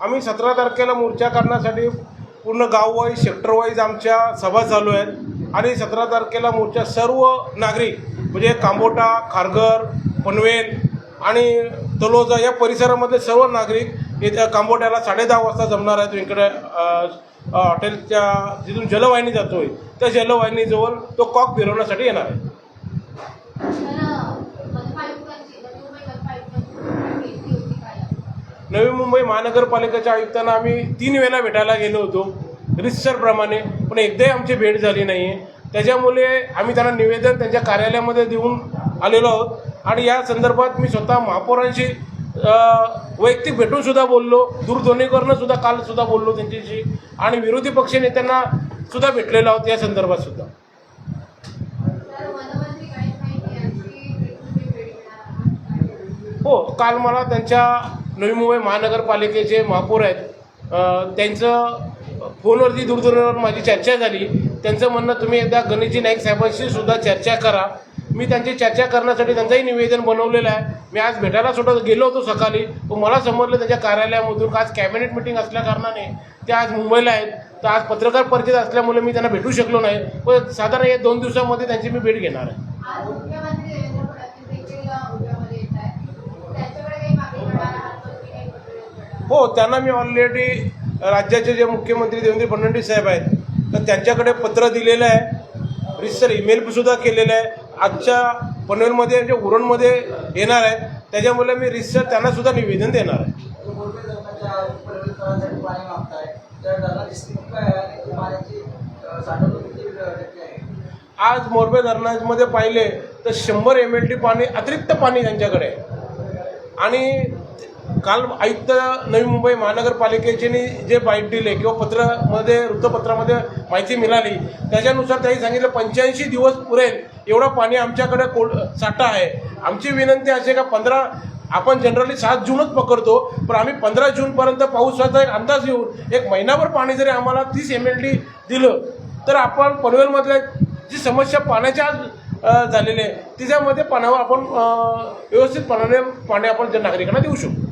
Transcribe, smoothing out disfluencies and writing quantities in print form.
आम्ही 17 तारखेला मोर्चा काढण्यासाठी पूर्ण गाववाईज सेक्टर वाईज आमच्या सभा चालू आहेत आणि 17 तारखेला मोर्चा सर्व नागरिक म्हणजे कांबोटा, खारघर, पनवेल आणि तलोजा या परिसरामधले सर्व नागरिक येत्या कांबोट्याला 10:30 वाजता जमणार आहेत. हॉटेलच्या जिथून जलवाहिनी जातोय त्या जलवाहिनीजवळ तो कॉक फिरवण्यासाठी येणार आहे. नवी मुंबई महानगरपालिकेच्या आयुक्तांना आम्ही 3 वेळा भेटायला गेलो होतो रितसरप्रमाणे, पण एकदाही आमची भेट झाली नाही आहे. त्याच्यामुळे आम्ही त्यांना निवेदन त्यांच्या कार्यालयामध्ये देऊन आलेलो आहोत आणि या संदर्भात मी स्वतः महापौरांशी वैयक्तिक भेटूनसुद्धा बोललो, दूरध्वनीवरूनसुद्धा कालसुद्धा बोललो त्यांच्याशी आणि विरोधी पक्ष नेत्यांना सुद्धा भेटलेलो आहोत या संदर्भात सुद्धा. हो, काल मला त्यांच्या नवी मुंबई महानगरपालिकेचे महापौर आहेत त्यांचं फोनवरती दूरध्वनीवर माझी चर्चा झाली. त्यांचं म्हणणं तुम्ही एकदा गणेशजी नाईक साहेबांशी सुद्धा चर्चा करा. मी त्यांची चर्चा करण्यासाठी त्यांचंही निवेदन बनवलेलं आहे. मी आज भेटायला सुद्धा गेलो होतो सकाळी, मला समजलं त्यांच्या कार्यालयामधून आज कॅबिनेट मिटिंग असल्याकारणाने ते आज मुंबईला आहेत, तर आज पत्रकार परिषद असल्यामुळे मी त्यांना भेटू शकलो नाही. पण साधारण या 2 दिवसामध्ये त्यांची मी भेट घेणार आहे. हो, त्यांना मी ऑलरेडी राज्याचे जे मुख्यमंत्री देवेंद्र फडणवीस साहेब आहेत तर त्यांच्याकडे पत्र दिलेलं आहे, रितसर ईमेलसुद्धा केलेलं आहे. आजच्या पनवेलमध्ये जे उरणमध्ये येणार आहेत त्याच्यामुळे मी रितसर त्यांनासुद्धा निवेदन देणार आहे. आज मोरबे धरणामध्ये पाहिले तर 100 MLT पाणी अतिरिक्त पाणी त्यांच्याकडे आहे आणि काल आयुक्त नवी मुंबई महानगरपालिकेचे जे बाईट दिले किंवा वृत्तपत्रामध्ये माहिती मिळाली त्याच्यानुसार त्यांनी सांगितलं 85 दिवस पुरेल एवढं पाणी आमच्याकडे साठा आहे. आमची विनंती अशी का 15 आपण जनरली 7 जूनच पकडतो, पण आम्ही 15 जूनपर्यंत पावसाचा एक अंदाज येऊन 1 महिनाभर पाणी जरी आम्हाला 30 MLT दिलं तर आपण पनवेलमधल्या जी समस्या पाण्याच्या झालेली आहे तिच्यामध्ये पाण्यावर आपण व्यवस्थितपणाने पाणी आपण नागरिकांना देऊ शकतो.